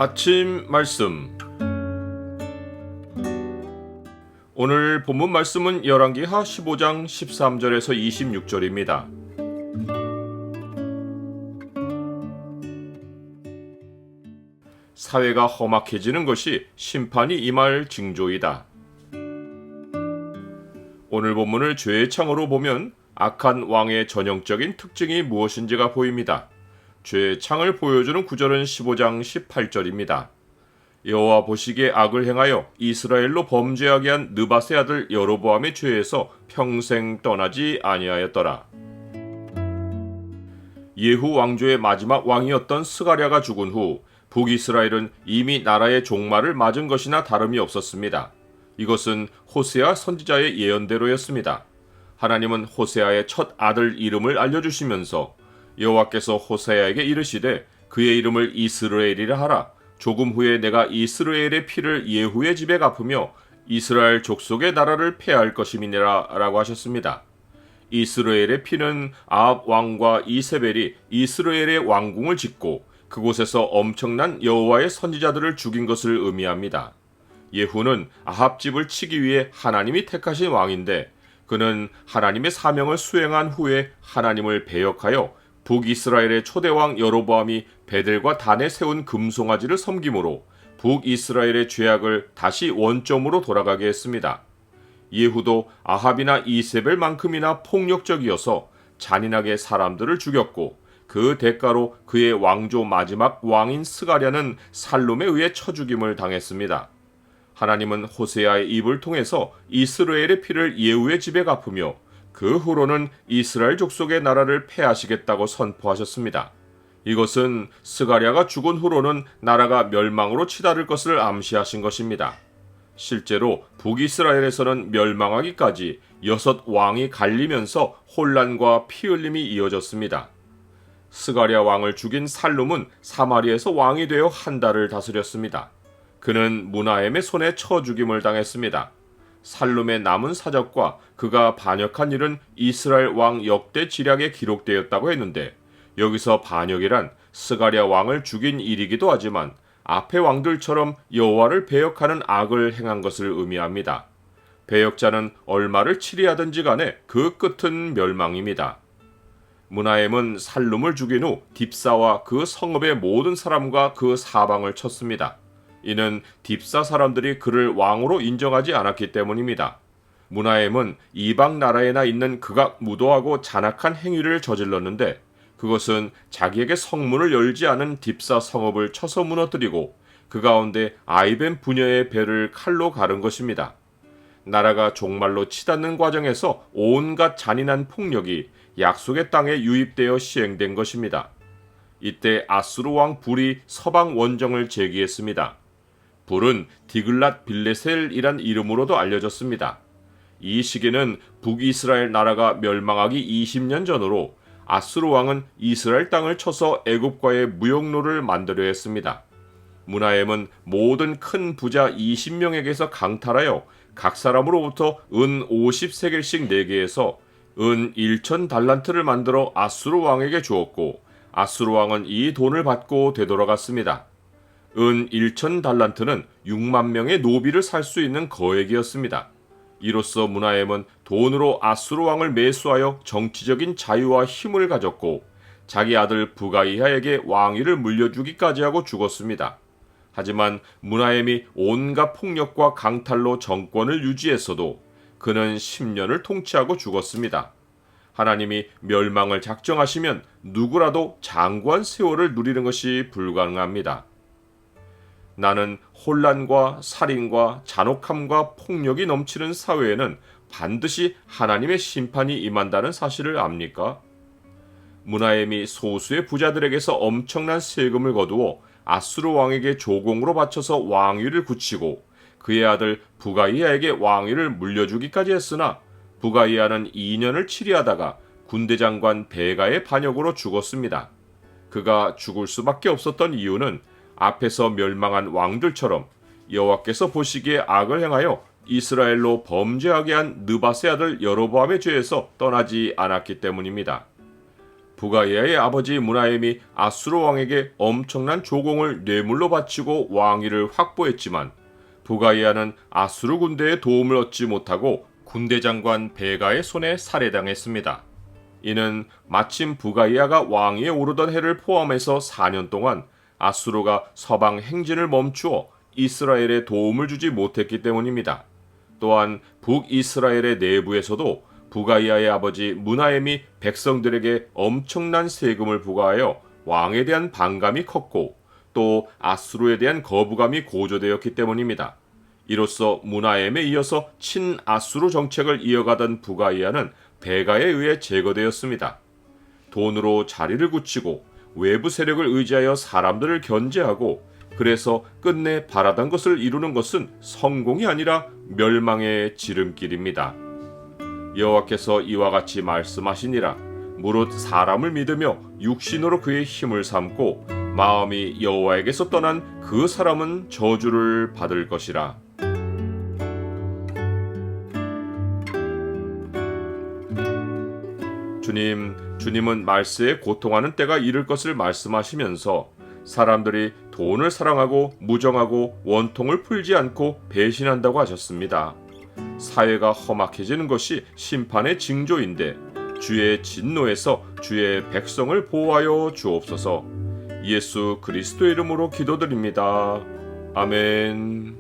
아침 말씀. 오늘 본문 말씀은 열왕기하 15장 13절에서 26절입니다. 사회가 험악해지는 것이 심판이 임할 징조이다. 오늘 본문을 죄의 창으로 보면 악한 왕의 전형적인 특징이 무엇인지가 보입니다. 죄의 창을 보여주는 구절은 15장 18절입니다. 여호와 보시기에 악을 행하여 이스라엘로 범죄하게 한 느밧의 아들 여로보암의 죄에서 평생 떠나지 아니하였더라. 예후 왕조의 마지막 왕이었던 스가랴가 죽은 후 북이스라엘은 이미 나라의 종말을 맞은 것이나 다름이 없었습니다. 이것은 호세아 선지자의 예언대로였습니다. 하나님은 호세아의 첫 아들 이름을 알려주시면서 여호와께서 호세아에게 이르시되 그의 이름을 이스라엘이라 하라. 조금 후에 내가 이스라엘의 피를 예후의 집에 갚으며 이스라엘 족속의 나라를 폐할 것임이니라 라고 하셨습니다. 이스라엘의 피는 아합 왕과 이세벨이 이스라엘의 왕궁을 짓고 그곳에서 엄청난 여호와의 선지자들을 죽인 것을 의미합니다. 예후는 아합 집을 치기 위해 하나님이 택하신 왕인데 그는 하나님의 사명을 수행한 후에 하나님을 배역하여 북이스라엘의 초대왕 여로보암이 베델과 단에 세운 금송아지를 섬김으로 북이스라엘의 죄악을 다시 원점으로 돌아가게 했습니다. 예후도 아합이나 이세벨만큼이나 폭력적이어서 잔인하게 사람들을 죽였고 그 대가로 그의 왕조 마지막 왕인 스가랴는 살룸에 의해 쳐죽임을 당했습니다. 하나님은 호세아의 입을 통해서 이스라엘의 피를 예후의 집에 갚으며 그 후로는 이스라엘 족속의 나라를 폐하시겠다고 선포하셨습니다. 이것은 스가랴가 죽은 후로는 나라가 멸망으로 치달을 것을 암시하신 것입니다. 실제로 북이스라엘에서는 멸망하기까지 6 왕이 갈리면서 혼란과 피 흘림이 이어졌습니다. 스가랴 왕을 죽인 살룸은 사마리에서 왕이 되어 한 달을 다스렸습니다. 그는 므나헴의 손에 쳐 죽임을 당했습니다. 살룸의 남은 사적과 그가 반역한 일은 이스라엘 왕 역대 지략에 기록되었다고 했는데 여기서 반역이란 스가랴 왕을 죽인 일이기도 하지만 앞의 왕들처럼 여호와를 배역하는 악을 행한 것을 의미합니다. 배역자는 얼마를 치리하든지 간에 그 끝은 멸망입니다. 므나헴은 살룸을 죽인 후 딥사와 그 성읍의 모든 사람과 그 사방을 쳤습니다. 이는 딥사 사람들이 그를 왕으로 인정하지 않았기 때문입니다. 므나헴은 이방 나라에나 있는 극악 무도하고 잔악한 행위를 저질렀는데 그것은 자기에게 성문을 열지 않은 딥사 성읍을 쳐서 무너뜨리고 그 가운데 아이벤 부녀의 배를 칼로 가른 것입니다. 나라가 종말로 치닫는 과정에서 온갖 잔인한 폭력이 약속의 땅에 유입되어 시행된 것입니다. 이때 아수르 왕 불이 서방 원정을 제기했습니다. 불은 디글랏 빌레셀이란 이름으로도 알려졌습니다. 이 시기는 북이스라엘 나라가 멸망하기 20년 전으로 아수르 왕은 이스라엘 땅을 쳐서 애굽과의 무역로를 만들려 했습니다. 므나헴은 모든 큰 부자 20명에게서 강탈하여 각 사람으로부터 은 50세겔씩 내게 해서 은 1,000달란트를 만들어 아수르 왕에게 주었고 아수르 왕은 이 돈을 받고 되돌아갔습니다. 은 1,000달란트는 6만 명의 노비를 살 수 있는 거액이었습니다. 이로써 므나헴은 돈으로 아수르 왕을 매수하여 정치적인 자유와 힘을 가졌고 자기 아들 부가이하에게 왕위를 물려주기까지 하고 죽었습니다. 하지만 므나헴이 온갖 폭력과 강탈로 정권을 유지했어도 그는 10년을 통치하고 죽었습니다. 하나님이 멸망을 작정하시면 누구라도 장구한 세월을 누리는 것이 불가능합니다. 나는 혼란과 살인과 잔혹함과 폭력이 넘치는 사회에는 반드시 하나님의 심판이 임한다는 사실을 압니까? 므나헴이 소수의 부자들에게서 엄청난 세금을 거두어 아수르 왕에게 조공으로 바쳐서 왕위를 굳히고 그의 아들 부가이아에게 왕위를 물려주기까지 했으나 부가이아는 2년을 치리하다가 군대장관 베가의 반역으로 죽었습니다. 그가 죽을 수밖에 없었던 이유는 앞에서 멸망한 왕들처럼 여호와께서 보시기에 악을 행하여 이스라엘로 범죄하게 한 느밧의 아들 여로보암의 죄에서 떠나지 않았기 때문입니다. 부가이아의 아버지 므나엠이 아수르 왕에게 엄청난 조공을 뇌물로 바치고 왕위를 확보했지만 부가이아는 아수르 군대의 도움을 얻지 못하고 군대 장관 베가의 손에 살해당했습니다. 이는 마침 부가이아가 왕위에 오르던 해를 포함해서 4년 동안 아수르가 서방 행진을 멈추어 이스라엘에 도움을 주지 못했기 때문입니다. 또한 북이스라엘의 내부에서도 부가이아의 아버지 므나엠이 백성들에게 엄청난 세금을 부과하여 왕에 대한 반감이 컸고 또 아수르에 대한 거부감이 고조되었기 때문입니다. 이로써 므나엠에 이어서 친아수르 정책을 이어가던 부가이아는 베가에 의해 제거되었습니다. 돈으로 자리를 굳히고 외부 세력을 의지하여 사람들을 견제하고 그래서 끝내 바라던 것을 이루는 것은 성공이 아니라 멸망의 지름길입니다. 여호와께서 이와 같이 말씀하시니라. 무릇 사람을 믿으며 육신으로 그의 힘을 삼고 마음이 여호와에게서 떠난 그 사람은 저주를 받을 것이라. 주님은 말세에 고통하는 때가 이를 것을 말씀하시면서 사람들이 돈을 사랑하고 무정하고 원통을 풀지 않고 배신한다고 하셨습니다. 사회가 험악해지는 것이 심판의 징조인데 주의 진노에서 주의 백성을 보호하여 주옵소서. 예수 그리스도의 이름으로 기도드립니다. 아멘.